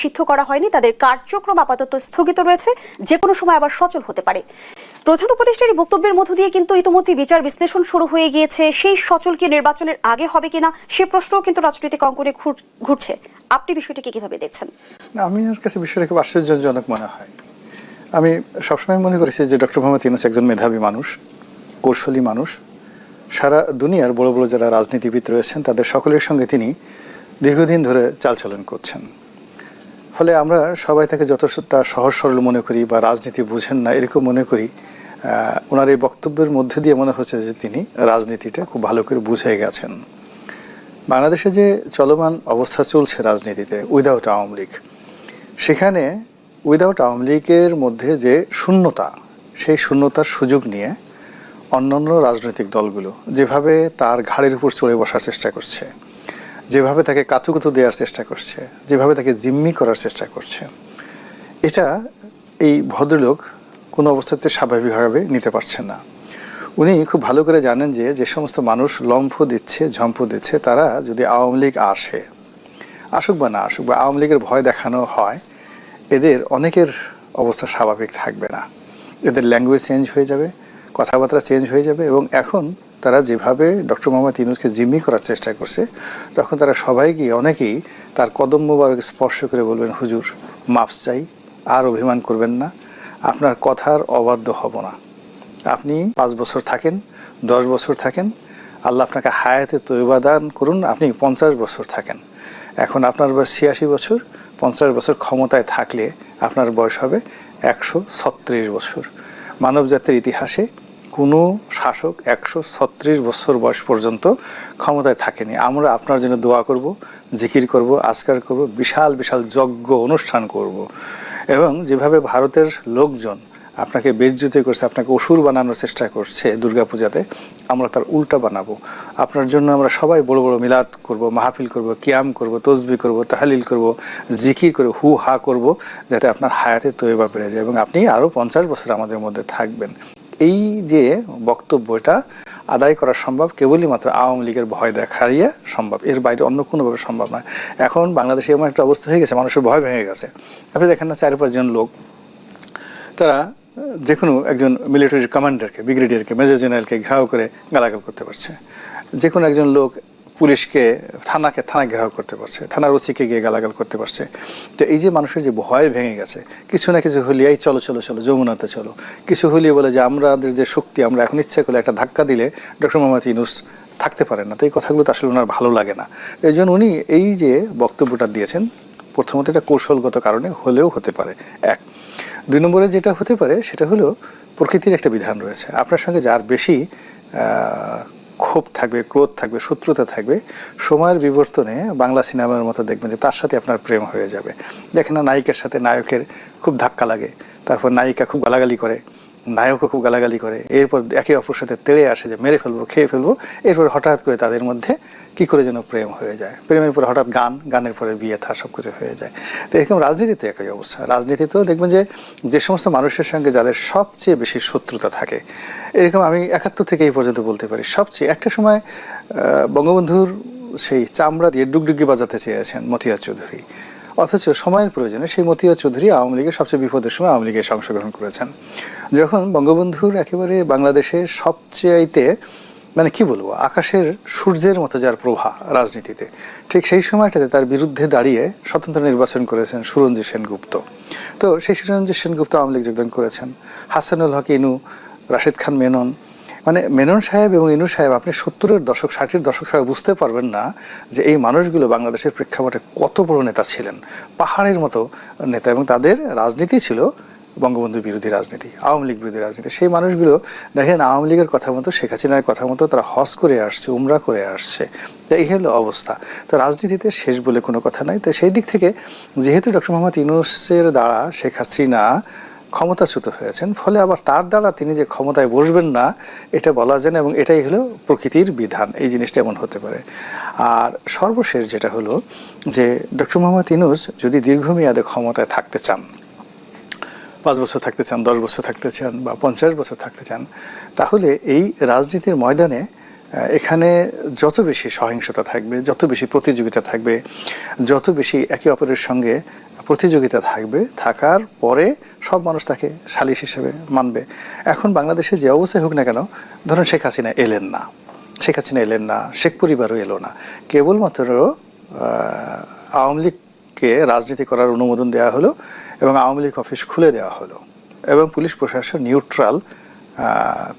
সিদ্ধ করা হয়নি, তাদের কার্যক্রম আপাতত স্থগিত রয়েছে, যে কোনো সময় আবার সচল হতে পারে। প্রধান উপদেষ্টার এই বক্তব্যের মধ্য দিয়ে কিন্তু ইতিমধ্যে বিচার বিশ্লেষণ শুরু হয়ে গিয়েছে। সেই সচল কি নির্বাচনের আগে হবে কিনা সে প্রশ্নও কিন্তু রাজনৈতিক অঙ্গনে ঘুরছে। আপনি বিষয়টিকে কিভাবে দেখছেন? আমি আমার কাছে বিষয়টা খুব আশ্চর্যজনক মনে হয়। আমি সবসময় মনে করেছি যে ডক্টর মোহাম্মদ ইউনূস একজন মেধাবী মানুষ, কৌশলী মানুষ। সারা দুনিয়ার বড় বড় যারা রাজনীতিবিদ রয়েছেন তাদের সকলের সঙ্গে তিনি দীর্ঘদিন ধরে চালচলন করছেন। ফলে আমরা সবাই তাকে যতটা সহজ সরল মনে করি বা রাজনীতি বুঝেন না এরকম মনে করি। ওনার এই বক্তব্যের মধ্যে দিয়ে মনে হচ্ছে যে তিনি রাজনীতিটা খুব ভালো করে বুঝে গেছেন। বাংলাদেশে যে চলমান অবস্থা চলছে রাজনীতিতে উইদাউট আওয়ামী লীগ, সেখানে উইদাউট আওয়ামী লীগের মধ্যে যে শূন্যতা, সেই শূন্যতার সুযোগ নিয়ে অন্যান্য রাজনৈতিক দলগুলো যেভাবে তার ঘাড়ের উপর চড়ে বসার চেষ্টা করছে, যেভাবে তাকে কাতুকুতু দেওয়ার চেষ্টা করছে, যেভাবে তাকে জিম্মি করার চেষ্টা করছে, এটা এই ভদ্রলোক কোনো অবস্থাতে স্বাভাবিকভাবে নিতে পারছেন না। উনি খুব ভালো করে জানেন যে যে সমস্ত মানুষ লম্ফ দিচ্ছে, ঝম্প দিচ্ছে, তারা যদি আওয়ামী লীগ আসুক বা না আসুক, বা আওয়ামী লীগের ভয় দেখানো হয়, এদের অনেকের অবস্থা স্বাভাবিক থাকবে না। এদের ল্যাঙ্গুয়েজ চেঞ্জ হয়ে যাবে, কথাবার্তা চেঞ্জ হয়ে যাবে। এবং এখন তারা যেভাবে ডক্টর মোহাম্মদ ইউনূসকে জিম্মি করার চেষ্টা করছে, তখন তারা সবাই গিয়ে অনেকেই তার কদম মোবারক স্পর্শ করে বলবেন, হুজুর মাফ চাই, আর অভিমান করবেন না, আপনার কথার অবাধ্য হব না। আপনি 5 বছর থাকেন, 10 বছর থাকেন, আল্লাহ আপনাকে হায়াতে তয়বা দান করুন, আপনি 50 বছর থাকেন। এখন আপনার বয়স 86 বছর, 50 বছর ক্ষমতায় থাকলে আপনার বয়স হবে 136 বছর। মানব জাতির ইতিহাসে কোনো শাসক 136 বছর বয়স পর্যন্ত ক্ষমতায় থাকেনি। আমরা আপনার জন্য দোয়া করব, জিকির করব, আজকার করব, বিশাল বিশাল যজ্ঞ অনুষ্ঠান করব। এবং যেভাবে ভারতের লোকজন আপনাকে বেইজ্জতি করছে, আপনাকে অসুর বানানোর চেষ্টা করছে দুর্গাপূজাতে, আমরা তার উল্টা বানাবো। আপনার জন্য আমরা সবাই বড় বড় মিলাদ করব, মাহফিল করব, কিয়াম করব, তসবিহ করব, তাহলিল করব, জিকির করব, হু হা করব, যাতে আপনার হায়াতে তয়বা বেড়ে যায় এবং আপনি আরও 50 বছর আমাদের মধ্যে থাকবেন। এই যে বক্তব্যটা আদায় করা সম্ভব কেবলই মাত্র আওয়ামী লীগের ভয় দেখাইয়া সম্ভব, এর বাইরে অন্য কোনোভাবে সম্ভব নয়। এখন বাংলাদেশে এমন একটা অবস্থা হয়ে গেছে, মানুষের ভয় ভেঙে গেছে। আপনি দেখেন না 4-5 জন লোক, তারা যে কোনো একজন মিলিটারি কমান্ডারকে, ব্রিগেডিয়ারকে, মেজর জেনারেলকে ঘেরাও করে গালাগাল করতে পারছে। যে কোনো একজন লোক পুলিশকে, থানায় ঘেরাও করতে পারছে, থানার ওসিকে গিয়ে গালাগাল করতে পারছে। তো এই যে মানুষের যে ভয় ভেঙে গেছে, কিছু না কিছু হলে এই চলো চলো চলো যমুনাতে চলো, কিছু হলিয়ে বলে যে আমাদের যে শক্তি, আমরা এখন ইচ্ছে করলে একটা ধাক্কা দিলে ডক্টর মোহাম্মদ ইউনূস থাকতে পারেন না। তো এই কথাগুলো তো আসলে ওনার ভালো লাগে না। এই জন্য উনি এই যে বক্তব্যটা দিয়েছেন, প্রথমত এটা কৌশলগত কারণে হলেও হতে পারে। 1 2 নম্বরে যেটা হতে পারে সেটা হলো প্রকৃতির একটা বিধান রয়েছে। আপনার সঙ্গে যার বেশি ক্ষোভ থাকবে, ক্রোধ থাকবে, শত্রুতা থাকবে, সময়ের বিবর্তনে বাংলা সিনেমার মতো দেখবেন যে তার সাথে আপনার প্রেম হয়ে যাবে। দেখেন না, নায়িকার সাথে নায়কের খুব ধাক্কা লাগে, তারপর নায়িকা খুব গালাগালি করে, নায়কও খুব গালাগালি করে, এরপর একে অপর সাথে তেড়ে আসে যে মেরে ফেলবো, খেয়ে ফেলবো, এরপর হঠাৎ করে তাদের মধ্যে কী করে যেন প্রেম হয়ে যায়, প্রেমের পরে হঠাৎ গানের পরে বিয়ে থা, সব কিছু হয়ে যায়। তো এরকম রাজনীতিতে একই অবস্থা। রাজনীতিতেও দেখবেন যে যে সমস্ত মানুষের সঙ্গে যাদের সবচেয়ে বেশি শত্রুতা থাকে, এরকম আমি 71 থেকে এই পর্যন্ত বলতে পারি, সবচেয়ে একটা সময় বঙ্গবন্ধুর সেই চামড়া দিয়ে ডুগডুগি বাজাতে চেয়েছেন মতিয়ার চৌধুরী, অথচ সময়ের প্রয়োজনে সেই মতিয়ার চৌধুরী আওয়ামী লীগের সবচেয়ে বিপদের সময় আওয়ামী লীগের অংশগ্রহণ করেছেন। যখন বঙ্গবন্ধুর একেবারে বাংলাদেশে সবচেয়ে মানে কি বলবো, আকাশের সূর্যের মতো যার প্রভা রাজনীতিতে, ঠিক সেই সময়টাতে তার বিরুদ্ধে দাঁড়িয়ে স্বতন্ত্র নির্বাচন করেছেন সুরঞ্জিত সেনগুপ্ত। তো সেই সুরঞ্জিত সেনগুপ্ত আওয়ামী লীগ যোগদান করেছেন। হাসানুল হক ইনু, রাশেদ খান মেনন, মানে মেনন সাহেব এবং ইনু সাহেব, আপনি 70-এর দশক 60-এর দশক ছাড়া বুঝতে পারবেন না যে এই মানুষগুলো বাংলাদেশের প্রেক্ষাপটে কত বড় নেতা ছিলেন, পাহাড়ের মতো নেতা। এবং তাদের রাজনীতি ছিল বঙ্গবন্ধু বিরোধী রাজনীতি, আওয়ামী লীগ বিরোধী রাজনীতি। সেই মানুষগুলো দেখেন আওয়ামী লীগের কথা মতো, শেখ হাসিনার কথা মতো তারা হজ করে আসছে, উমরা করে আসছে। এই হলো অবস্থা। তো রাজনীতিতে শেষ বলে কোনো কথা নাই। তো সেই দিক থেকে যেহেতু ডক্টর মোহাম্মদ ইউনূসের দ্বারা শেখ হাসিনা ক্ষমতাচ্যুত হয়েছেন, ফলে আবার তার দ্বারা তিনি যে ক্ষমতায় বসবেন না এটা বলা যায় না, এবং এটাই হলো প্রকৃতির বিধান। এই জিনিসটা এমন হতে পারে। আর সর্বশেষ যেটা হলো যে ডক্টর মোহাম্মদ ইউনূস যদি দীর্ঘমেয়াদে ক্ষমতায় থাকতে চান, 5 বছর থাকতে চান, 10 বছর থাকতে চান, বা 50 বছর থাকতে চান, তাহলে এই রাজনীতির ময়দানে এখানে যত বেশি সহিংসতা থাকবে, যত বেশি প্রতিযোগিতা থাকবে, যত বেশি একে অপরের সঙ্গে প্রতিযোগিতা থাকবে, থাকার পরে সব মানুষ তাকে সালিশ হিসেবে মানবে। এখন বাংলাদেশে যে অবস্থায় হোক না কেন, ধরুন শেখ হাসিনা এলেন না, শেখ পরিবারও এলো না, কেবলমাত্র আওয়ামী লীগকে রাজনীতি করার অনুমোদন দেওয়া হলো এবং আওয়ামী লীগ অফিস খুলে দেওয়া হলো এবং পুলিশ প্রশাসন নিউট্রাল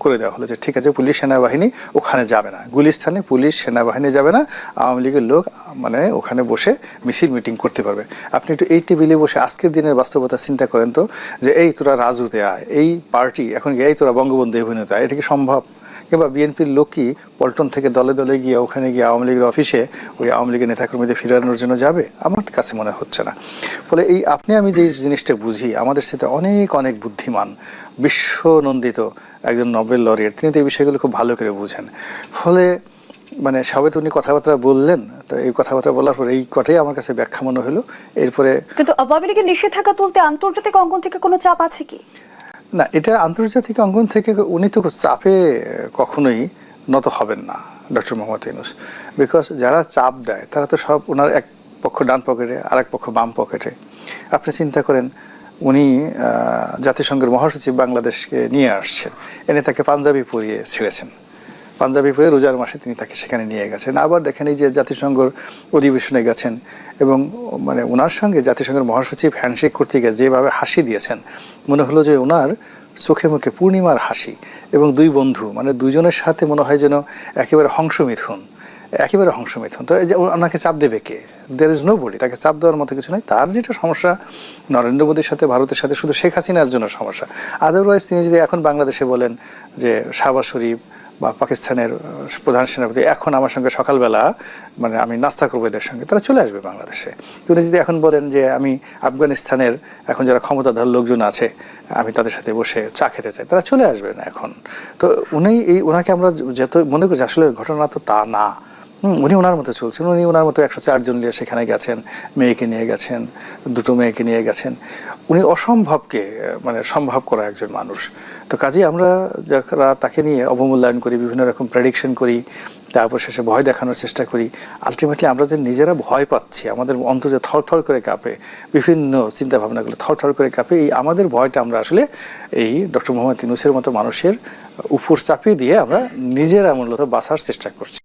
করে দেওয়া হলো যে ঠিক আছে, পুলিশ সেনাবাহিনী ওখানে যাবে না, গুলিস্তানে পুলিশ সেনাবাহিনী যাবে না, আওয়ামী লীগের লোক মানে ওখানে বসে মিছিল মিটিং করতে পারবে। আপনি একটু এই টেবিলে বসে আজকের দিনের বাস্তবতা চিন্তা করেন তো, যে এই তোরা রাজুতে আয়, এই পার্টি এখন এই তোরা বঙ্গবন্ধু অভিনেতা, এটা কি সম্ভব? কিংবা বিএনপির লোকই পল্টন থেকে দলে দলে গিয়ে ওখানে গিয়ে আওয়ামী লীগের অফিসে ওই আওয়ামী লীগের নেতাকর্মীদের ফিরানোর জন্য যাবে? আমার কাছে মনে হচ্ছে না। ফলে এই আমি যে জিনিসটা বুঝি, আমাদের সাথে অনেক অনেক বুদ্ধিমান বিশ্বনন্দিত একজন নোবেল লরিয়েট, তিনি তো এই বিষয়গুলো খুব ভালো করে বুঝেন। ফলে মানে সবাই তো উনি কথাবার্তা বললেন, তো এই কথাবার্তা বলার পর এই কথাই আমার কাছে ব্যাখ্যা মনে হলো। এরপরে কিন্তু আওয়ামী লীগের নিষেধাজ্ঞা তুলতে আন্তর্জাতিক অঙ্গন থেকে কোনো চাপ আছে কি? না, এটা আন্তর্জাতিক অঙ্গন থেকে উনি তো চাপে কখনোই নত হবেন না ডক্টর মোহাম্মদ ইউনূস। বিকজ যারা চাপ দেয় তারা তো সব ওনার এক পক্ষ ডান পকেটে আর এক পক্ষ বাম পকেটে। আপনি চিন্তা করেন, উনি জাতিসংঘের মহাসচিব বাংলাদেশকে নিয়ে আসছেন, এনে তাকে পাঞ্জাবি পরিয়ে ছেড়েছেন, পাঞ্জাবি পরে রোজার মাসে তিনি তাকে সেখানে নিয়ে গেছেন। আবার দেখেন এই যে জাতিসংঘের অধিবেশনে গেছেন এবং মানে ওনার সঙ্গে জাতিসংঘের মহাসচিব হ্যান্ডশেক করতে গিয়ে যেভাবে হাসি দিয়েছেন, মনে হলো যে ওনার চোখে মুখে পূর্ণিমার হাসি। এবং দুই বন্ধু মানে দুইজনের সাথে মনে হয় যেন একেবারে হংসমিথুন। তো এই যে ওনাকে চাপ দেবে কে? দেয়ার ইজ নো বডি, তাকে চাপ দেওয়ার মতো কিছু নাই। তার যেটা সমস্যা নরেন্দ্র মোদীর সাথে, ভারতের সাথে, শুধু শেখ হাসিনার জন্য সমস্যা। আদারওয়াইজ তিনি যদি এখন বাংলাদেশে বলেন যে শাহবাজ শরীফ বা পাকিস্তানের প্রধান সেনাপতি এখন আমার সঙ্গে সকালবেলা মানে আমি নাস্তা করবো এদের সঙ্গে, তারা চলে আসবে বাংলাদেশে। তিনি যদি এখন বলেন যে আমি আফগানিস্তানের এখন যারা ক্ষমতাধর লোকজন আছে আমি তাদের সাথে বসে চা খেতে চাই, তারা চলে আসবে না এখন। তো ওনাকে আমরা যত মনে করছি, আসলে ঘটনা তো তা না। উনি ওনার মতো চলছেন, উনি ওনার মতো 104 জন নিয়ে সেখানে গেছেন, মেয়েকে নিয়ে গেছেন, দুটো মেয়েকে নিয়ে গেছেন। উনি অসম্ভবকে মানে সম্ভব করা একজন মানুষ। তো কাজেই আমরা যারা তাকে নিয়ে অবমূল্যায়ন করি, বিভিন্ন রকম প্রেডিকশন করি, তারপর শেষে ভয় দেখানোর চেষ্টা করি, আলটিমেটলি আমরা যে নিজেরা ভয় পাচ্ছি, আমাদের অন্তর যে থরথর করে কাঁপে, বিভিন্ন চিন্তা ভাবনাগুলো থরথর করে কাঁপে, এই আমাদের ভয়টা আমরা আসলে এই ডক্টর মোহাম্মদ ইউনূসের মতো মানুষের উপর চাপিয়ে দিয়ে আমরা নিজেরা মূলত বাঁচার চেষ্টা করছি।